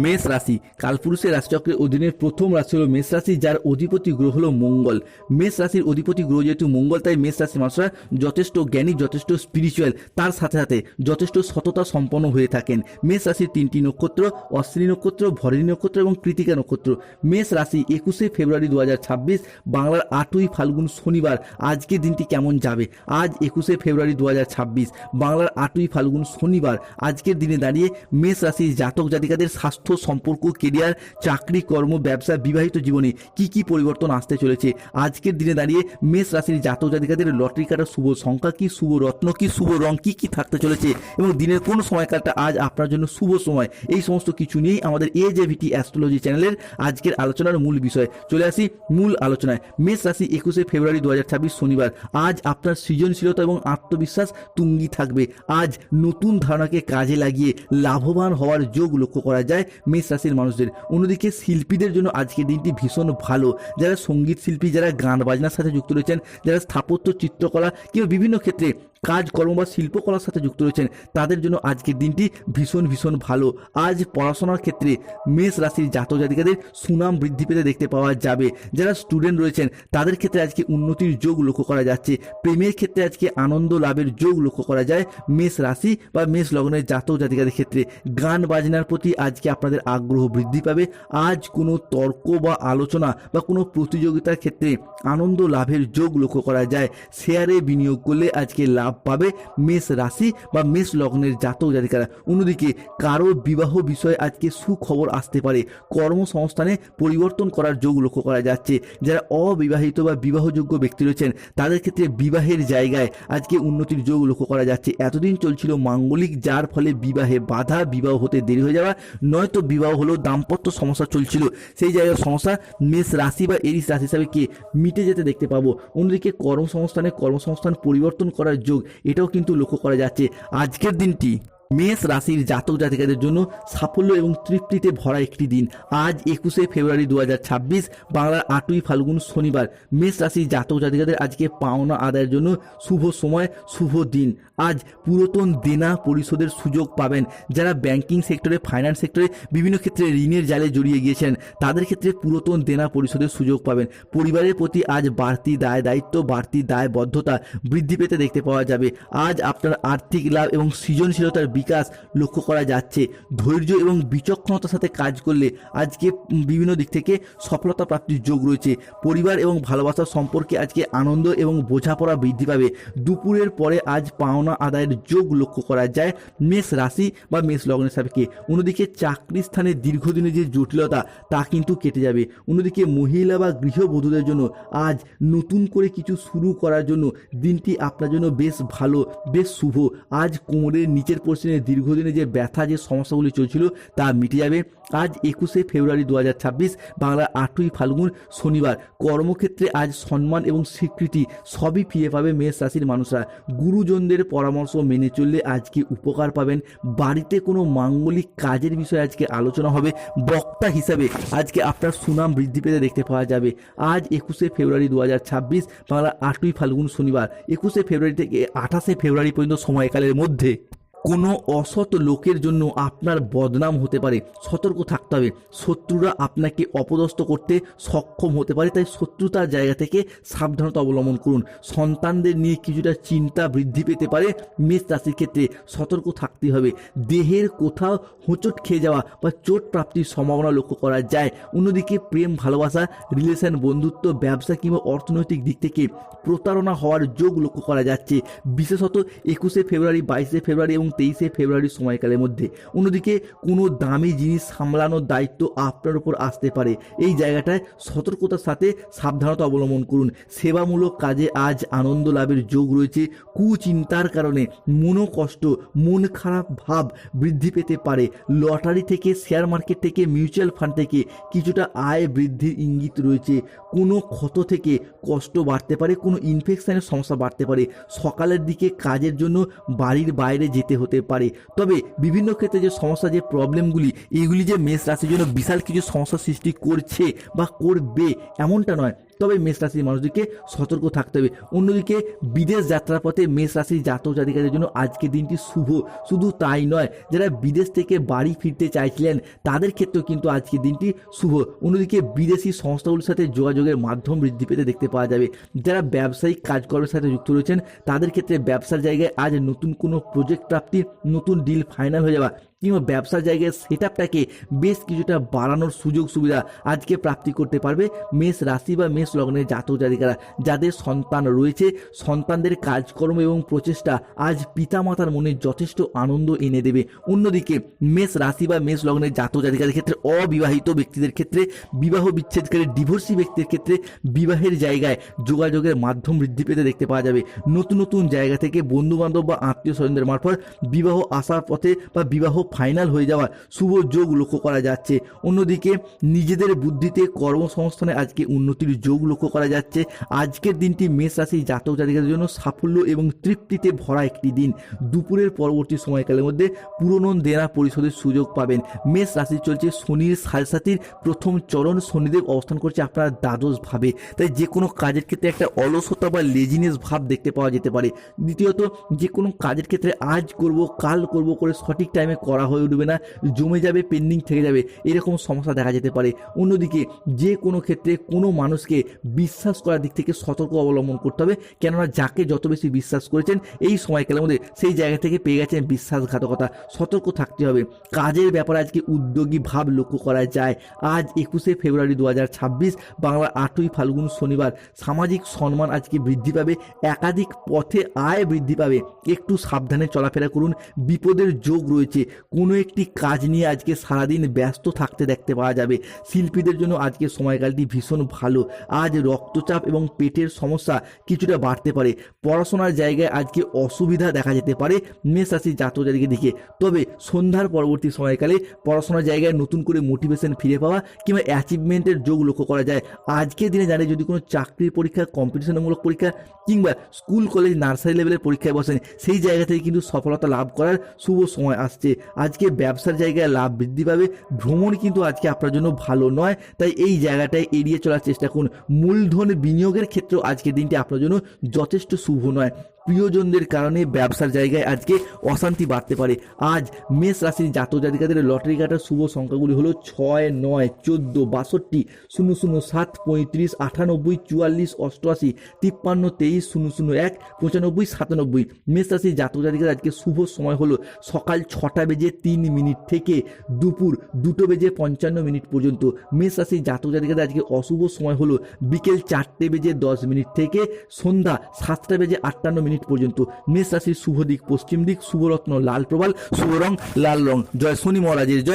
মেষ রাশি কালপুরুষের রাশিচক্রের অধীনে প্রথম রাশি হলো মেষ রাশি, যার অধিপতি গ্রহ হলো মঙ্গল। মেষ রাশির অধিপতি গ্রহ যেহেতু মঙ্গল, তাই মেষ রাশির মানুষরা যথেষ্ট জ্ঞানী, যথেষ্ট স্পিরিচুয়াল, তার সাথে সাথে যথেষ্ট সততা সম্পন্ন হয়ে থাকেন। মেষ রাশির 3টি নক্ষত্র: অশ্বিনী নক্ষত্র, ভরণী নক্ষত্র এবং কৃতিকা নক্ষত্র। মেষ রাশি 21শে ফেব্রুয়ারি 2026, বাংলার 8ই ফাল্গুন শনিবার। আজকের দিনটি কেমন যাবে? আজ 21শে ফেব্রুয়ারি 2026, বাংলার 8ই ফাল্গুন শনিবার। আজকের দিনে দাঁড়িয়ে মেষ রাশির জাতক জাতিকাদের স্বাস্থ্য, সম্পর্ক, কেরিয়ার, চাকরি, কর্ম, ব্যবসা, বিবাহিত জীবনে কি কি পরিবর্তন আসতে চলেছে? আজকের দিনে দাঁড়িয়ে মেষ রাশির জাতক জাতিকাদের লটারি কাটার শুভ সংখ্যা কি, শুভ রত্ন কি, শুভ রং কি কি থাকতে চলেছে এবং দিনের কোন সময়কালটা আজ আপনার জন্য শুভ সময়, এই সমস্ত কিছু নিয়েই আমাদের AJVT অ্যাস্ট্রোলজি চ্যানেলের আজকের আলোচনার মূল বিষয়। চলে আসি মূল আলোচনায়। মেষ রাশি 21শে ফেব্রুয়ারি 2026 শনিবার। আজ আপনার সৃজনশীলতা এবং আত্মবিশ্বাস তুঙ্গি থাকবে। আজ নতুন ধারণাকে কাজে লাগিয়ে লাভবান হওয়ার যোগ লক্ষ্য করা যায় মেষ রাশির মানুষদের। অন্যদিকে শিল্পীদের জন্য আজকের দিনটি ভীষণ ভালো। যারা সঙ্গীত শিল্পী, যারা গান বাজনার সাথে যুক্ত রয়েছেন, যারা স্থাপত্য, চিত্রকলা কিংবা বিভিন্ন ক্ষেত্রে কাজকর্ম বা শিল্পকলার সাথে যুক্ত রয়েছেন, তাদের জন্য আজকের দিনটি ভীষণ ভীষণ ভালো। আজ পড়াশোনার ক্ষেত্রে মেষ রাশির জাতক জাতিকাদের সুনাম বৃদ্ধি পেতে দেখতে পাওয়া যাবে। যারা স্টুডেন্ট রয়েছেন তাদের ক্ষেত্রে আজকে উন্নতির যোগ লক্ষ্য করা যাচ্ছে। প্রেমের ক্ষেত্রে আজকে আনন্দ লাভের যোগ লক্ষ্য করা যায় মেষ রাশি বা মেষ লগ্নের জাতক জাতিকাদের ক্ষেত্রে। গান বাজনার প্রতি আজকে আপনাদের আগ্রহ বৃদ্ধি পাবে। আজ কোনো তর্ক বা আলোচনা বা কোনো প্রতিযোগিতার ক্ষেত্রে আনন্দ লাভের যোগ লক্ষ্য করা যায়। শেয়ারে বিনিয়োগ করলে আজকে লাভ পাবে মেষ রাশি বা মেষ লগ্নের জাতক জাতিকারা। অন্যদিকে কারো বিবাহ বিষয়ে আজকে সুখবর আসতে পারে। কর্মসংস্থানে পরিবর্তন করার যোগ লক্ষ্য করা যাচ্ছে। যারা অবিবাহিত বা বিবাহযোগ্য ব্যক্তি রয়েছেন তাদের ক্ষেত্রে বিবাহের জায়গায় আজকে উন্নতির যোগ লক্ষ্য করা যাচ্ছে। এতদিন চলছিল মাঙ্গলিক, যার ফলে বিবাহে বাধা, বিবাহ হতে দেরি হয়ে যাওয়া, নয়তো বিবাহ হলেও দাম্পত্য সমস্যা চলছিল, সেই জায়গার সমস্যা মেষ রাশি বা এরিস রাশি হিসাবে কে মিটে যেতে দেখতে পাবো। অন্যদিকে কর্মসংস্থান পরিবর্তন করার যোগ এটাও কিন্তু লক্ষ্য করা যাচ্ছে। আজকের দিনটি মেষ রাশির জাতক জাতিকাদের জন্য সাফল্য এবং তৃপ্তিতে ভরা একটি দিন। আজ 21শে ফেব্রুয়ারি 2026, বাংলার 8ই ফাল্গুন শনিবার। মেষ রাশির জাতক জাতিকাদের আজকে পাওনা আদায়ের জন্য শুভ সময়, শুভ দিন। আজ পুরাতন দেনা পরিশোধের সুযোগ পাবেন। যারা ব্যাংকিং সেক্টরে, ফাইন্যান্স সেক্টরে বিভিন্ন ক্ষেত্রে ঋণের জালে জড়িয়ে গিয়েছেন তাদের ক্ষেত্রে পুরাতন দেনা পরিশোধের সুযোগ পাবেন। পরিবারের প্রতি আজ বাড়তি দায় দায়িত্ব, বাড়তি দায়বদ্ধতা বৃদ্ধি পেতে দেখতে পাওয়া যাবে। আজ আপনার আর্থিক লাভ এবং সৃজনশীলতার বিকাশ লক্ষ্য করা যাচ্ছে। ধৈর্য এবং বিচক্ষণতার সাথে কাজ করলে আজকে বিভিন্ন দিক থেকে সফলতা প্রাপ্তির যোগ রয়েছে। পরিবার এবং ভালোবাসার সম্পর্কে আজকে আনন্দ এবং বোঝাপড়া বৃদ্ধি পাবে। দুপুরের পরে আজ পাওনা আদায়ের যোগ লক্ষ্য করা যায় মেষ রাশি বা মেষ লগ্নের সাপেক্ষে। অন্যদিকে চাকরি স্থানে দীর্ঘদিনের যে জটিলতা তা কিন্তু কেটে যাবে। অন্যদিকে মহিলা বা গৃহবধূদের জন্য আজ নতুন করে কিছু শুরু করার জন্য দিনটি আপনার জন্য বেশ ভালো, বেশ শুভ। আজ কোমরের নিচের পোর্শনে দীর্ঘদিনে যে ব্যথা, যে সমস্যাগুলি চলছিল তা মিটে যাবে। আজ 21শে ফেব্রুয়ারি 2026, বাংলার 8ই ফাল্গুন শনিবার। কর্মক্ষেত্রে আজ সম্মান এবং স্বীকৃতি সবই ফিরে পাবে মেষ রাশির মানুষরা। গুরুজনদের পরামর্শ মেনে চললে আজকে উপকার পাবেন। বাড়িতে কোনো মাঙ্গলিক কাজের বিষয়ে আজকে আলোচনা হবে। বক্তা হিসাবে আজকে আপনার সুনাম বৃদ্ধি পেতে দেখতে পাওয়া যাবে। আজ 21শে ফেব্রুয়ারি 2026, বাংলার 8ই ফাল্গুন শনিবার। 21শে ফেব্রুয়ারি থেকে 28শে ফেব্রুয়ারি পর্যন্ত সময়কালের মধ্যে কোনো অসৎ লোকের জন্য আপনার বদনাম হতে পারে। সতর্ক থাকতে হবে। শত্রুরা আপনাকে অপদস্থ করতে সক্ষম হতে পারে, তাই শত্রুতার জায়গা থেকে সাবধানতা অবলম্বন করুন। সন্তানদের নিয়ে কিছুটা চিন্তা বৃদ্ধি পেতে পারে। মেষ রাশির ক্ষেত্রে সতর্ক থাকতে হবে। দেহের কোথাও হোঁচট খেয়ে যাওয়া বা চোট প্রাপ্তির সম্ভাবনা লক্ষ্য করা যায়। অন্যদিকে প্রেম, ভালোবাসা, রিলেশন, বন্ধুত্ব, ব্যবসা কিংবা অর্থনৈতিক দিক থেকে প্রতারণা হওয়ার যোগ লক্ষ্য করা যাচ্ছে, বিশেষত 21শে ফেব্রুয়ারি, 22শে ফেব্রুয়ারি এবং 23শে ফেব্রুয়ারির সময়কালের মধ্যে। অন্যদিকে কোনো দামি জিনিস সামলানোর দায়িত্ব আপনার উপর আসতে পারে। এই জায়গাটায় সতর্কতার সাথে সাবধানতা অবলম্বন করুন। সেবামূলক কাজে আজ আনন্দ লাভের যোগ রয়েছে। কুচিন্তার কারণে মনোকষ্ট, মন খারাপ ভাব বৃদ্ধি পেতে পারে। লটারি থেকে, শেয়ার মার্কেট থেকে, মিউচুয়াল ফান্ড থেকে কিছুটা আয় বৃদ্ধির ইঙ্গিত রয়েছে। কোনো ক্ষত থেকে কষ্ট বাড়তে পারে, কোনো ইনফেকশনের সমস্যা বাড়তে পারে। সকালের দিকে কাজের জন্য বাড়ির বাইরে যেতে হতে পারে। তবে বিভিন্ন ক্ষেত্রে যে সমস্যা, যে প্রবলেমগুলি, এইগুলি যে মেষ রাশির জন্য বিশাল কিছু সমস্যা সৃষ্টি করছে বা করবে এমনটা নয়। তবে মেষ রাশির মানুষদেরকে সতর্ক থাকতে হবে। অন্যদিকে বিদেশ যাত্রার পথে মেষ রাশির জাতক জাতিকাদের জন্য আজকের দিনটি শুভ। শুধু তাই নয়, যারা বিদেশ থেকে বাড়ি ফিরতে চাইছিলেন তাদের ক্ষেত্রেও কিন্তু আজকের দিনটি শুভ। অন্যদিকে বিদেশি সংস্থাগুলোর সাথে যোগাযোগের মাধ্যম বৃদ্ধি পেতে দেখতে পাওয়া যাবে। যারা ব্যবসায়িক কাজকর্মের সাথে যুক্ত রয়েছেন তাদের ক্ষেত্রে ব্যবসার জায়গায় আজ নতুন কোনো প্রজেক্ট প্রাপ্তি, নতুন ডিল ফাইনাল হয়ে যাওয়া কিংবা ব্যবসার জায়গায় সেটআপটাকে বেশ কিছুটা বাড়ানোর সুযোগ সুবিধা আজকে প্রাপ্তি করতে পারবে মেষ রাশি বা মেষ লগ্নের জাতক জাতিকারা। যাদের সন্তান রয়েছে, সন্তানদের কাজকর্ম এবং প্রচেষ্টা আজ পিতামাতার মনে যথেষ্ট আনন্দ এনে দেবে। অন্যদিকে মেষ রাশি বা মেষ লগ্নের জাতক জাতিকাদের ক্ষেত্রে অবিবাহিত ব্যক্তিদের ক্ষেত্রে, বিবাহ বিচ্ছেদকারী ডিভোর্সি ব্যক্তিদের ক্ষেত্রে বিবাহের জায়গায় যোগাযোগের মাধ্যম বৃদ্ধি পেতে দেখতে পাওয়া যাবে। নতুন নতুন জায়গা থেকে বন্ধুবান্ধব বা আত্মীয় স্বজনদের মারফত বিবাহ আসার পথে বা বিবাহ ফাইনাল হয়ে যাওয়ার শুভ যোগ লক্ষ্য করা যাচ্ছে। অন্যদিকে নিজেদের বুদ্ধিতে কর্মসংস্থানে আজকে উন্নতির যোগ লক্ষ্য করা যাচ্ছে। আজকের দিনটি মেষ রাশির জাতক জাতিকাদের জন্য সাফল্য এবং তৃপ্তিতে ভরা একটি দিন। দুপুরের পরবর্তী সময়কালের মধ্যে পুরনো দেনা পরিশোধের সুযোগ পাবেন। মেষ রাশি চলছে শনির সাড়ে প্রথম চরণ। শনিদেব অবস্থান করছে আপনার দ্বাদশ ভাবে, তাই যে কোনো কাজের ক্ষেত্রে একটা অলসতা বা লেজিনেস ভাব দেখতে পাওয়া যেতে পারে। দ্বিতীয়ত, যে কোনো কাজের ক্ষেত্রে আজ করব কাল করব করে সঠিক টাইমে করা হয়ে উঠবে না, জমে যাবে, পেন্ডিং থেকে যাবে, এরকম সমস্যা দেখা যেতে পারে। অন্যদিকে যে কোনো ক্ষেত্রে কোনো মানুষকে বিশ্বাস করার দিক থেকে সতর্ক অবলম্বন করতে হবে, কেননা যাকে যত বেশি বিশ্বাস করেছেন এই সময়কালের মধ্যে সেই জায়গা থেকে পেয়ে গেছেন বিশ্বাসঘাতকতা। সতর্ক থাকতে হবে। কাজের ব্যাপারে আজকে উদ্যোগী ভাব লক্ষ্য করা যায়। আজ 21শে ফেব্রুয়ারি 2026, বাংলার 8ই ফাল্গুন শনিবার। সামাজিক সম্মান আজকে বৃদ্ধি পাবে, একাধিক পথে আয় বৃদ্ধি পাবে। একটু সাবধানে চলাফেরা করুন, বিপদের যোগ রয়েছে। কোনো একটি কাজ নিয়ে আজকে সারাদিন ব্যস্ত থাকতে দেখতে পাওয়া যাবে। শিল্পীদের জন্য আজকে সময়কালটি ভীষণ ভালো। আজ রক্তচাপ এবং পেটের সমস্যা কিছুটা বাড়তে পারে। পড়াশোনার জায়গায় আজকে অসুবিধা দেখা যেতে পারে মেষ রাশির জাতক জাতিকাদের দিকে। তবে সন্ধ্যার পরবর্তী সময়কালে পড়াশোনার জায়গায় নতুন করে মোটিভেশন ফিরে পাওয়া কিংবা অ্যাচিভমেন্টের যোগ লক্ষ্য করা যায়। আজকের দিনে জানে যদি কোনো চাকরির পরীক্ষা, কম্পিটিশনমূলক পরীক্ষা কিংবা স্কুল কলেজ নার্সারি লেভেলের পরীক্ষায় বসেন, সেই জায়গা থেকে কিন্তু সফলতা লাভ করার শুভ সময় আসছে। আজকে ব্যবসার জায়গায় লাভ বৃদ্ধি পাবে। ভ্রমণ কিন্তু আজকে আপনার জন্য ভালো নয়, তাই এই জায়গাটায় এড়িয়ে চলার চেষ্টা করুন। মূলধন বিনিয়োগের ক্ষেত্রেও আজকের দিনটি আপনার জন্য যথেষ্ট শুভ নয়। প্রিয়জনদের কারণে ব্যবসার জায়গায় আজকে অশান্তি বাড়তে পারে। আজ মেষ রাশির জাতক জাতিকাদের লটারি কাটার শুভ সংখ্যাগুলি হলো 6, 9, 14, 62, 00, 7, 35, 98, 44, 88, 53, 23, 001, 95, 97। মেষ রাশির জাতক জাতিকাদের আজকে শুভ সময় হলো সকাল 6:03 থেকে দুপুর 2:55 পর্যন্ত। মেষ রাশির জাতক জাতিকাদের আজকে অশুভ সময় হলো বিকেল 4:10 থেকে সন্ধ্যা 7:58 পর্যন্ত। মেষ রাশির শুভ দিক পশ্চিম দিক, শুভরত্ন লাল প্রবাল, শুভ রং লাল রং। জয় শনি মহারাজের জয়।